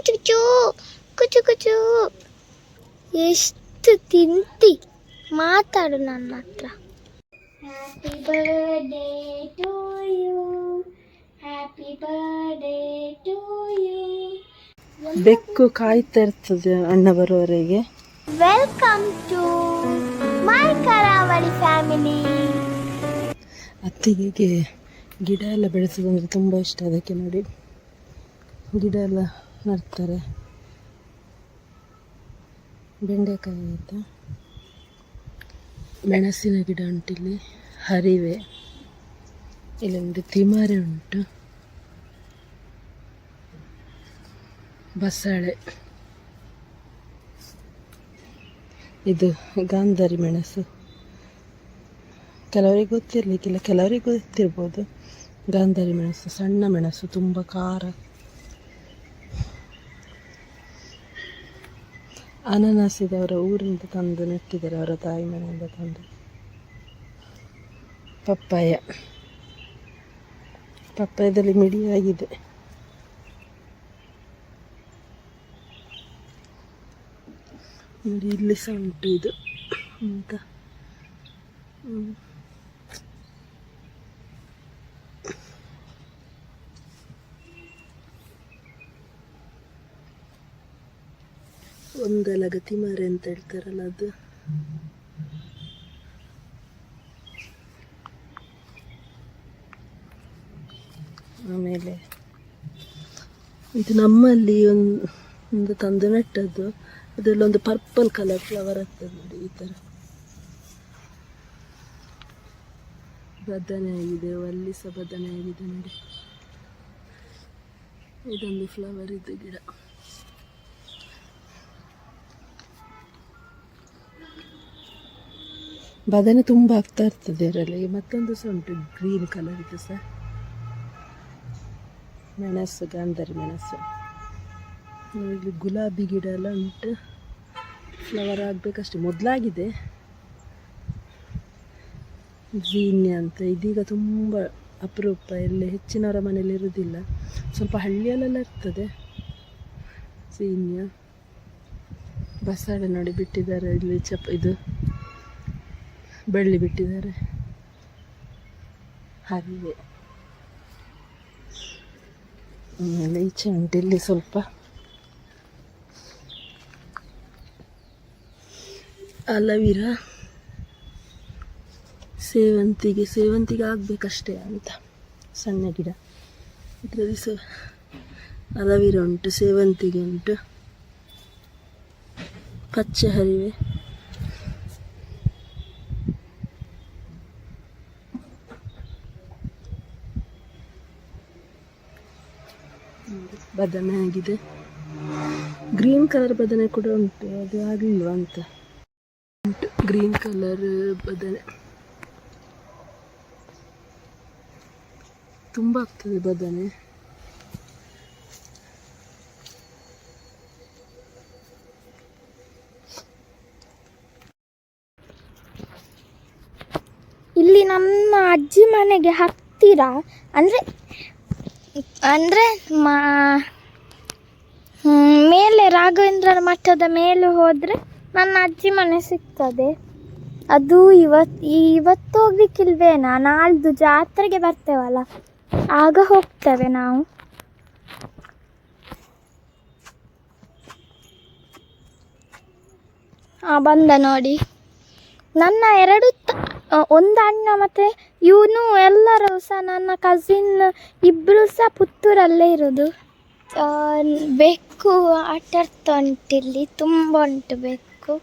ಕುಚು ಕುಚು ಕುಚು. ಎಷ್ಟು ತಿಂತಿ, ಮಾತಾಡು ನನ್ನ ಹತ್ರ. Happy birthday to you, happy birthday to you. ಬೆಕ್ಕು ಕಾಯ್ತಾ ಇರ್ತದೆ ಅಣ್ಣ ಬರುವವರೆಗೆ. ವೆಲ್ಕಮ್ ಟು ಮೈ ಕರಾವಳಿ ಫ್ಯಾಮಿಲಿ. ಅತ್ತಿಗೆಗೆ ಗಿಡ ಎಲ್ಲ ಬೆಳೆಸೋದಂದ್ರೆ ತುಂಬ ಇಷ್ಟ. ಅದಕ್ಕೆ ನೋಡಿ ಗಿಡ ಎಲ್ಲ ನಡ್ತಾರೆ. ಬೆಂಡೆಕಾಯಿ ಆಯಿತಾ, ಮೆಣಸಿನ ಗಿಡ ಉಂಟಿಲ್ಲಿ, ಹರಿವೆ, ಇಲ್ಲೊಂದು ತಿಮರೆ ಉಂಟು, ಬಸಳೆ, ಇದು ಗಾಂಧಾರಿ ಮೆಣಸು. ಕೆಲವರಿಗೆ ಗೊತ್ತಿರಲಿಕ್ಕಿಲ್ಲ, ಕೆಲವರಿಗೆ ಗೊತ್ತಿರ್ಬೋದು. ಗಾಂಧಾರಿ ಮೆಣಸು ಸಣ್ಣ ಮೆಣಸು, ತುಂಬ ಖಾರ. ಅನಾನಸ್ ಇದೆ, ಅವರ ಊರಿಂದ ತಂದು ನೆಟ್ಟಿದ್ದಾರೆ, ಅವರ ತಾಯಿ ಮನೆಯಿಂದ ತಂದು. ಪಪ್ಪಾಯದಲ್ಲಿ ಮಿಡಿಯಾಗಿದೆ. ನೋಡಿ ಇಲ್ಲಿ ಸಹ ಉಂಟು ಇದು ಅಂತ. ಒಂದೆಲಗ ತಿಮರೆ ಅಂತ ಹೇಳ್ತಾರಲ್ಲ ಅದು. ಆಮೇಲೆ ಇದು ನಮ್ಮಲ್ಲಿ ಒಂದು ತಂದು ನೆಟ್ಟದ್ದು. ಅದರಲ್ಲೊಂದು ಪರ್ಪಲ್ ಕಲರ್ ಫ್ಲವರ್ ಆಗ್ತದೆ ನೋಡಿ, ಈ ಥರ. ಬದನೆ ಆಗಿದೆ, ಅಲ್ಲಿ ಸಹ ಬದನೆ ಆಗಿದೆ ನೋಡಿ. ಇದೊಂದು ಫ್ಲವರ್ ಇದೆ ಗಿಡ. ಬದನೆ ತುಂಬ ಆಗ್ತಾ ಇರ್ತದೆ ಅದರಲ್ಲಿ. ಮತ್ತೊಂದು ಸಹ ಉಂಟು ಗ್ರೀನ್ ಕಲರ್, ಇದು ಸಹ ಮೆಣಸು, ಗಾಂಧಾರಿ ಮೆಣಸು. ಇಲ್ಲಿ ಗುಲಾಬಿ ಗಿಡ ಎಲ್ಲ ಉಂಟು, ಫ್ಲವರ್ ಆಗಬೇಕಷ್ಟೆ, ಮೊದಲಾಗಿದೆ. ಜೀನ್ಯ ಅಂತ, ಇದೀಗ ತುಂಬ ಅಪರೂಪ, ಎಲ್ಲಿ ಹೆಚ್ಚಿನವರ ಮನೇಲಿ ಇರೋದಿಲ್ಲ, ಸ್ವಲ್ಪ ಹಳ್ಳಿಯಲ್ಲೆಲ್ಲ ಇರ್ತದೆ ಜೀನ್ಯ. ಬಸಳೆ ನೋಡಿ ಬಿಟ್ಟಿದ್ದಾರೆ ಇಲ್ಲಿ, ಇದು ಬೆಳ್ಳಿ ಬಿಟ್ಟಿದ್ದಾರೆ. ಹರಿವೆ ಆಮೇಲೆ ಈಚೆ ಉಂಟು ಇಲ್ಲಿ ಸ್ವಲ್ಪ ಅಲವೀರಾ, ಸೇವಂತಿಗೆ ಆಗಬೇಕಷ್ಟೇ ಅಂತ ಸಣ್ಣ ಗಿಡ. ಇದರಲ್ಲಿ ಸಹ ಅಲವೀರಾ ಉಂಟು, ಸೇವಂತಿಗೆ ಉಂಟು, ಪಚ್ಚೆ ಹರಿವೆ, ಬದನೆ ಆಗಿದೆ. ಗ್ರೀನ್ ಕಲರ್ ಬದನೆ ಕೂಡ ಉಂಟು, ಅದು ಆಗಲಿಲ್ವ ಅಂತ ಉಂಟು. ಗ್ರೀನ್ ಕಲರ್ ಬದನೆ ತುಂಬ ಆಗ್ತದೆ ಬದನೆ. ಇಲ್ಲಿ ನಮ್ಮ ಅಜ್ಜಿ ಮನೆಗೆ ಹತ್ತಿರ ಅಂದರೆ ಮೇಲೆ ರಾಘವೇಂದ್ರ ಮಠದ ಮೇಲೆ ಹೋದರೆ ನನ್ನ ಅಜ್ಜಿ ಮನೆ ಸಿಗ್ತದೆ. ಅದು ಇವತ್ತು ಹೋಗ್ಲಿಕ್ಕಿಲ್ವೇನಾ, ನಾಳ್ದು ಜಾತ್ರೆಗೆ ಬರ್ತೇವಲ್ಲ ಆಗ ಹೋಗ್ತೇವೆ ನಾವು. ಬಂದ ನೋಡಿ. ನನ್ನ ಒಂದು ಅಣ್ಣ ಮತ್ತು ಇವನು ಎಲ್ಲರೂ ಸಹ ನನ್ನ ಕಸಿನ್ ಇಬ್ಬರು ಸಹ ಪುತ್ತೂರಲ್ಲೇ ಇರೋದು. ಬೆಕ್ಕು ಆಟ ಆಡ್ತಾ ಉಂಟಿಲ್ಲಿ, ತುಂಬ ಉಂಟು ಬೆಕ್ಕು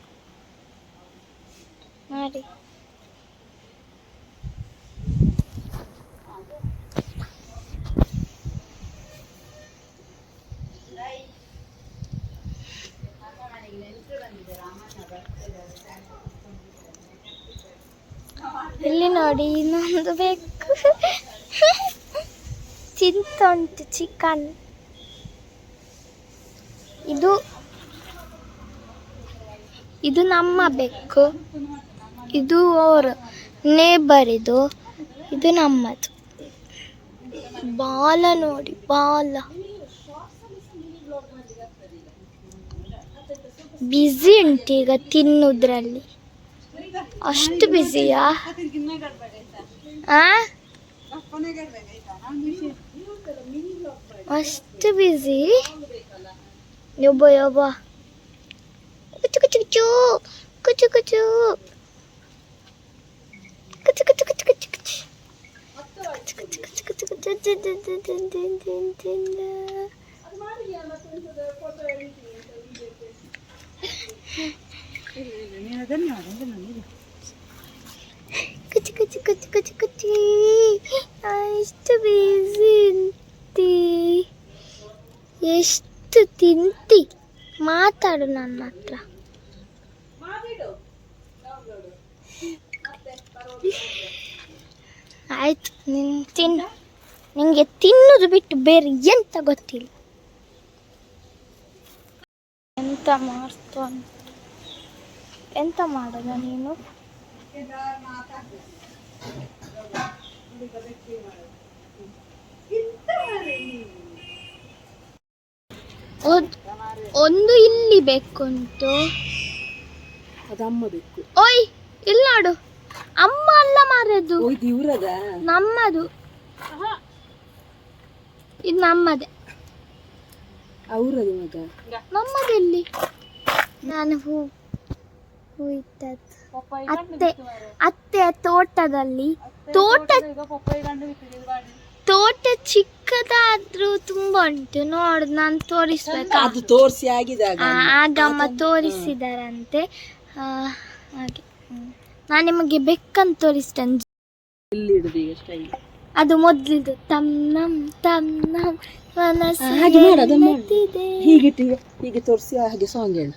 ನೋಡಿ. ಇಲ್ಲಿ ನೋಡಿ ಇನ್ನೊಂದು ಬೆಕ್ಕು ಚಿಂತ ಉಂಟು, ಚಿಕನ್. ಇದು ನಮ್ಮ ಬೆಕ್ಕು, ಇದು ಅವರ ನೇಬರ್, ಇದು ನಮ್ಮದು. ಬಾಲ ನೋಡಿ, ಬಾಲ ಬ್ಯುಸಿ ಉಂಟು ಈಗ ತಿನ್ನುದ್ರಲ್ಲಿ. ಅಷ್ಟು ಬ್ಯುಸಿಯಾ? ಅಷ್ಟು ಬ್ಯುಸಿ? ಯೊಬ್ಬ ಯೊಬ್ಬ ಕುಚು ಕುಚು ಕುಚು ಕುಚು ಕುಚು ಕುಚು ಕುಚು ಕುಚು ಕುಚು ಕುಚು ಕುಚು ಕುಚು ಕುಚು ಕುಚಿ. ಎಷ್ಟು ಬಿಸಿ ಅಂತಿ, ಎಷ್ಟು ತಿಂತಿ, ಮಾತಾಡು ನನ್ನ ಹತ್ರ. ಆಯ್ತು, ನೀನು ತಿನ್ನು. ನಿಂಗೆ ತಿನ್ನೋದು ಬಿಟ್ಟು ಬೇರೆ ಎಂತ ಗೊತ್ತಿಲ್ಲ. ಎಂತ ಮಾಡ್ತಾನೆ, ಎಂತ ಮಾಡೋದ ನೀನು? ಒಂದು ಇಲ್ಲಿ ಬೇಕುಂಟು, ಅದಮ್ಮ ಬೇಕು. ಓಯ್ ಇಲ್ಲಿ ನೋಡು, ಅಮ್ಮ ಅಲ್ಲ ಮಾರದು, ಇವ್ರದ ನಮ್ಮದು. ಇದು ನಮ್ಮದೇ, ಅವ್ರದು ಮಗ ನಮ್ಮದೆಲ್ಲಿ? ನಾನು ಹೂ ಇಟ್ಟದ್ದು ಅತ್ತೆ, ಅತ್ತೆ ತೋಟದಲ್ಲಿ. ತೋಟ ಚಿಕ್ಕದಾದ್ರೂ ತುಂಬಾ ಉಂಟು ನೋಡು. ನಾನು ತೋರಿಸ್ಬೇಕು, ಅದು ತೋರಿಸಿ ಆಗಿದಾಗ ಆಗಮ್ಮ ತೋರಿಸಿದಾರಂತೆ. ಹಾಗೆ ನಾನು ನಿಮಗೆ ಬೆಕ್ಕನ್ನು ತೋರಿಸ್ತೇನೆ. ಅದು ಮೊದ್ಲಿದ್ದು ತಮ್ನಂ ತಮ್ನಂ ಮನಸ್ಸು ಹೀಗೆ ತೋರಿಸಿ ಹಾಗೆ ಸಾಂಗ್ ಹೇಳು.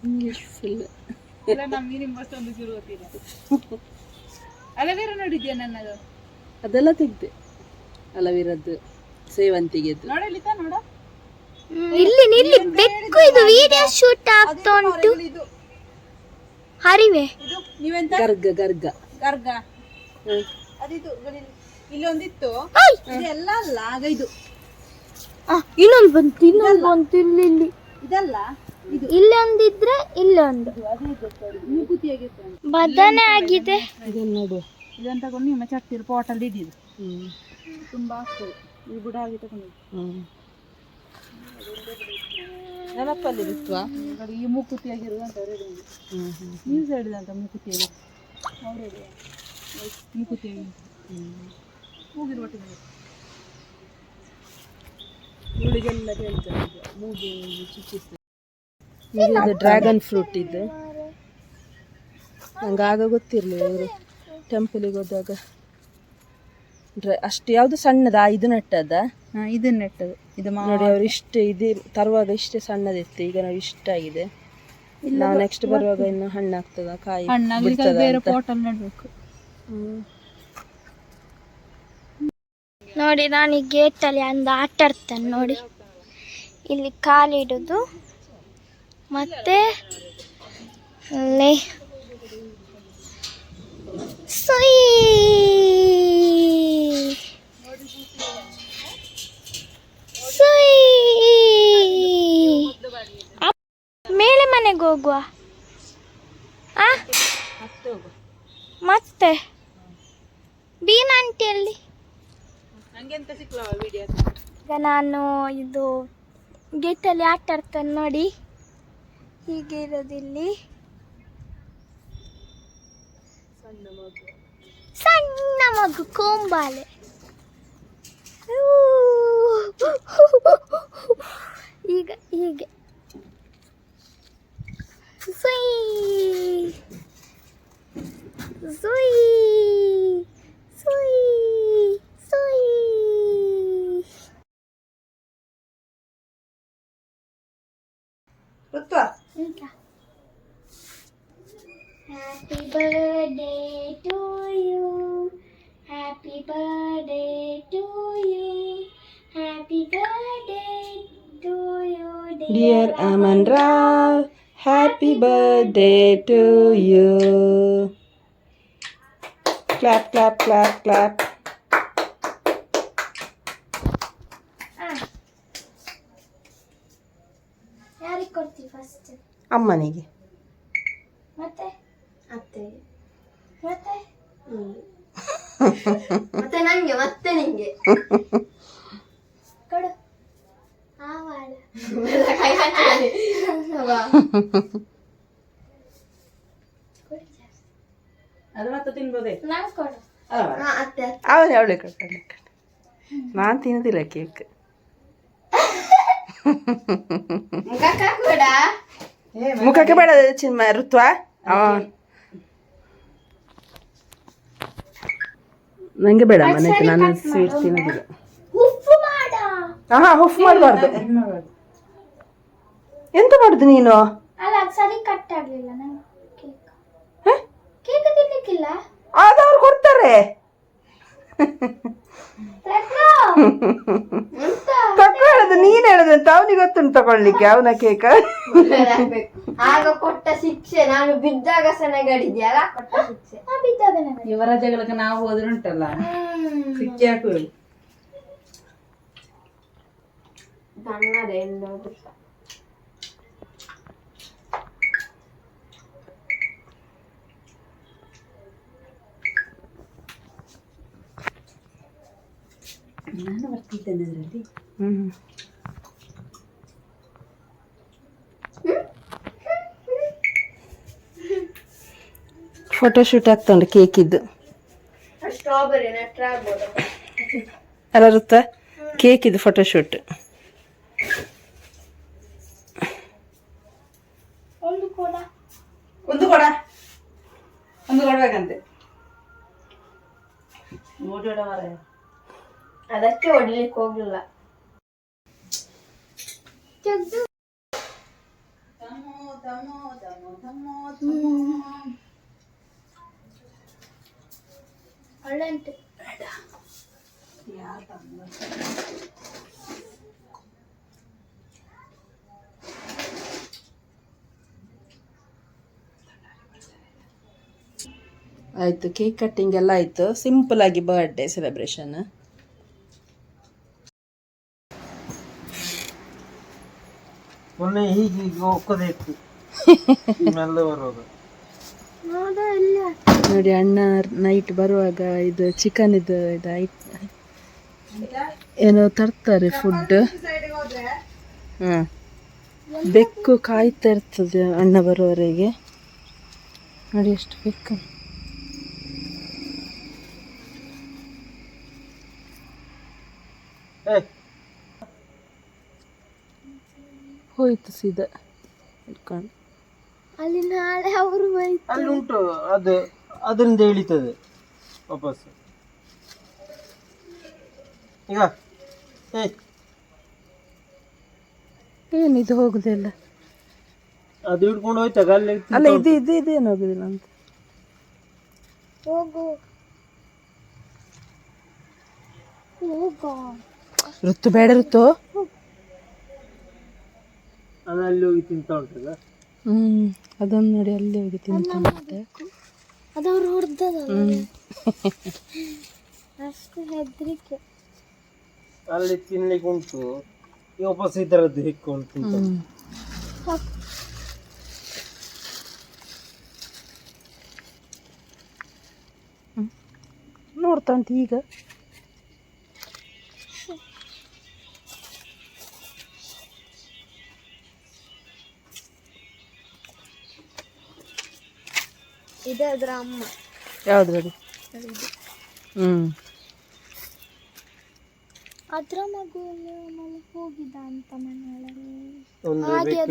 ಇಂಗ್ಲಿಷ್ ಫುಲ್ ಅಲವೇರ ನೋಡಿದ್ಯಾ ನನ್ನದು? ಅದೆಲ್ಲ ತೆಗ್ದೆ, ಅಲವೀರದ್ದು, ಸೇವಂತಿಗೆದ್ದು. ನೋಡ ಇಲ್ಲಿ ನಿಲ್ಲಿ, ಬೆಕ್ಕು ಇದು ವಿಡಿಯೋ ಶೂಟ್ ಆಗ್ತಾ ಉಂಟು. ಹರಿವೆ ನೀವೆಂತ ಗರ್ಗ ಗರ್ಗ ಗರ್ಗ ಅದಿದು ಇಲ್ಲಿ ಒಂದಿತ್ತು, ಇದೆಲ್ಲ ಅಲ್ಲ ಆಗ ಇದು. ಇನ್ನೊಂದು ಬಂತು, ಇನ್ನೊಂದು ಬಂತು. ಇಲ್ಲಿ ಇಲ್ಲಿ ಇದಲ್ಲ, ಇದು ಇಲ್ಲಿ ಒಂದಿದ್ರೆ ಇಲ್ಲೊಂದು ಮೂಗುತಿಯಾಗಿತ್ತು, ಬದನೆ ಆಗಿದೆ. ಇದನ್ನು ನೋಡು, ಇದನ್ನು ತಗೊಂಡು ನಿಮ್ಮ ಚಟ್ಟಿರು ಪಾಟಲ್ಲಿ ಇದ್ದಿದ್ದು ತುಂಬಾ ಆಗ್ತದೆ. ಈ ಬುಡ ಆಗಿ ತಗೊಂಡು ನೆನಪಲ್ಲಿ ಬಿತ್ವಾ? ಈ ಮೂಕುತಿಯಾಗಿರುವಂತ ನೀವು ಹೇಳಿದಂತ ಮೂಕುತಿಯಾಗಿ ಅವರೇ ಮೂಕುತಿಯಾಗಿ ಮೂಗಿನ ಒಟ್ಟಿಗೆ ಇವಳಿಗೆಲ್ಲ ಹೇಳ್ತಾರೆ ಮೂಗು ಚುಚ್ಚಿಸ್ತದೆ. ಇದು ಡ್ರ್ಯಾಗನ್ ಫ್ರೂಟ್ ಇದು. ನಂಗೆ ಆಗ ಗೊತ್ತಿರಲಿಲ್ಲ, ಇವರು ಟೆಂಪಲಿಗೆ ಹೋದಾಗ ಅಷ್ಟು ಯಾವುದು ಸಣ್ಣದ ಇದು ನೆಟ್ಟದ. ಇದನ್ನ ನೆಟ್ಟದು ಇದು ನೋಡಿ, ಅವ್ರು ಇಷ್ಟೇ ಇದು ತರುವಾಗ ಇಷ್ಟೇ ಸಣ್ಣದಿತ್ತು, ಈಗ ನಾವು ಇಷ್ಟ ಆಗಿದೆ. ನಾವು ನೆಕ್ಸ್ಟ್ ಬರುವಾಗ ಇನ್ನು ಹಣ್ಣಾಗ್ತದ, ಕಾಯಿ ಬೇರೆ ಪಾಟಲ್ಲಿ ನೆಡಬೇಕು. ನೋಡಿ, ನಾನು ಈ ಗೇಟಲ್ಲಿ ಒಂದು ಆಟ ಆಡ್ತೇನೆ ನೋಡಿ. ಇಲ್ಲಿ ಕಾಲಿಡೋದು, ಮತ್ತೆ ಅಲ್ಲಿ ಸುಯ್ ಸುಯ್. ಮೇಲೆ ಮನೆಗೆ ಹೋಗುವ. ಮತ್ತೆ ಬೀನಾ ಆಂಟಿಯಲ್ಲಿ ಈಗ ನಾನು ಇದು ಗೇಟಲ್ಲಿ ಆಟ ಆಡ್ತೇನೆ ನೋಡಿ. ಹೀಗೆ ಇರೋದಿಲ್ಲಿ ಸಣ್ಣ ಮಗು ಕೊಂಬಾಲೆ. ಈಗ ಹೀಗೆ ಸುಯ್ ಸುಯ್ ಸುಯ್ ಸುಯ್. ಈಗ Happy birthday to you, happy birthday to you, happy birthday to you, Dear Amandra, happy birthday to you. Clap, clap, clap, clap. First ಅಮ್ಮನಿಗೆ. ಮತ್ತೆ ಅತ್ತೆಗೆ ಮತ್ತೆ ಮತ್ತೆ ನಂಗೆ ಮತ್ತೆ ನಿಂಗೆ ಕೊಡು ಆವಾಳ ಕೈ ಹಾಕಿದ್ದಾನೆ. ಅದು ಮತ್ತೆ ತಿನ್ಬೋದೇ. ನಂಗೆ ಕೊಡು. ಅತ್ತೆ ಅವನೇ ಅವಳೆ ಕಡೆ ನಾನು ತಿನ್ನೋದಿಲ್ಲ ಕೇಕ್. ಮುಖಕ್ಕೆ ಕೊಡ. ಮುಖಕ್ಕೆ ಬೇಡ ಚಿನ್ಮ ಋತ್ವ. ನಂಗೆ ಬೇಡ ಮನೆಗೆ, ನಾನು ಸ್ವೀಟ್ ತಿನ್ನೋದಿಲ್ಲ. ಉಪ್ಪು ಮಾಡ. ಹುಫ್ ಮಾಡಬಾರ್ದು. ಎಂತ ಮಾಡುದು ನೀನು? ಅಲ್ಲ ಅದು ಸರಿ ಕಟ್ ಆಗ್ಲಿಲ್ಲ ನಂಗೆ. ಕೇಕ್ ತಿನ್ಲಿಕ್ಕಿಲ್ಲ. ಅದು ಅವ್ರು ಕೊಡ್ತಾರೆ. ತಕೊಳ್ಳೋದು ನೀನ್ ಹೇಳದಂತ ಅವನಿಗೆ ಗೊತ್ತುಂಟು ತಗೊಳ್ಳಿಕ್ಕೆ ಅವನ ಕೇಕ. ಆಗ ಕೊಟ್ಟ ಶಿಕ್ಷೆ ನಾನು ಬಿದ್ದಾಗ ಸನಗಡಿದ್ಯಲ್ಲ, ಕೊಟ್ಟ ಶಿಕ್ಷೆ ಬಿದ್ದಾಗ. ಇವರ ಜಗಳಕ್ಕೆ ನಾವು ಹೋದ್ರೆ ಉಂಟಲ್ಲ ಸಿಕ್ಕಿ ಹಾಕುವೆ. ಸಣ್ಣದೇ ನಾನು ಬರ್ತಿದ್ದೇನೆ ಅದರಲ್ಲಿ. ಫೋಟೋಶೂಟ್ ಆಗ್ತಾ ಉಂಟು ಕೇಕ್ ಇದ್ದು. ಸ್ಟ್ರಾಬೆರಿ ನೆಟ್ರ ಆಗ್ಬೋದು ಅಲ್ಲ ಋತ, ಕೇಕ್ ಇದು ಫೋಟೋಶೂಟ್. ಒಂದು ಕೂಡ ಒಂದು ಕೊಡ್ಬೇಕಂತೆ. ನೋಡೋಣ ಮರ, ಅದಕ್ಕೆ ಹೊಡಿಲಿಕ್ಕೆ ಹೋಗ್ಲಿಲ್ಲ. ಒಳ್ಳೆ ಉಂಟು. ಆಯ್ತು, ಕೇಕ್ ಕಟ್ಟಿಂಗ್ ಎಲ್ಲ ಆಯ್ತು. ಸಿಂಪಲ್ ಆಗಿ ಬರ್ಡೇ ಸೆಲೆಬ್ರೇಷನ್. ಮೊನ್ನೆ ಹೀಗೆ ಹೋಗೋದಿತ್ತು ಬರುವಾಗ ನೋಡಿ, ಅಣ್ಣ ನೈಟ್ ಬರುವಾಗ ಇದು ಚಿಕನ್ ಇದು ಏನೋ ತರ್ತಾರೆ ಫುಡ್. ಬೆಕ್ಕು ಕಾಯ್ತಾ ಇರ್ತದೆ ಅಣ್ಣ ಬರುವವರೆಗೆ. ನೋಡಿ ಎಷ್ಟು ಬೆಕ್ಕು. ಹೋಯ್ತು ಸೀದಾ ಇಟ್ಕೊಂಡು. ಅಲ್ಲಿ ನಾಳೆ ಅವರು ಅಲ್ಲಿ ಉಂಟು, ಅದು ಅದರಿಂದ ಇಳಿತದೆ ವಾಪಸ್. ಈಗ ಏನಿದು ಹೋಗುದಿಲ್ಲ, ಅದು ಹಿಡ್ಕೊಂಡು ಹೋಯ್ತಾಗ ಅಲ್ಲಿ. ಅಲ್ಲ ಇದೇನು ಹೋಗುದಿಲ್ಲ ಅಂತ. ಹೋಗು ಹೋಗು ಋತು ಬೇಡ ಋತು. ಅದು ಅಲ್ಲಿ ಹೋಗಿ ತಿಂತ ಉಂಟಲ್ಲ. ಅದನ್ನು ನೋಡಿ ಅಲ್ಲಿ ಹೋಗಿ ತಿಂತ ಉಂಟು. ಅದವ್ರು ಹೊಡೆದದ ಅಷ್ಟು ಹೆದರಿಕೆ. ಅಲ್ಲಿ ತಿನ್ಲಿಕ್ಕೆ ಉಂಟು, ವಾಪಸ್ ಇದರದ್ದು ಹಿಕ್ಕೊಂಡು ತಿಂತ. ನೋಡ್ತಾ ಉಂಟು ಈಗ. ಇದೆ ಅದ್ರ ಅಮ್ಮ. ಯಾವ್ದ್ರಲ್ಲಿ? ಅದ್ರ ಮಗು ಹೋಗಿದ್ದ ಅಂತ ಮನೆಯೊಳಗೆ. ಒಂದು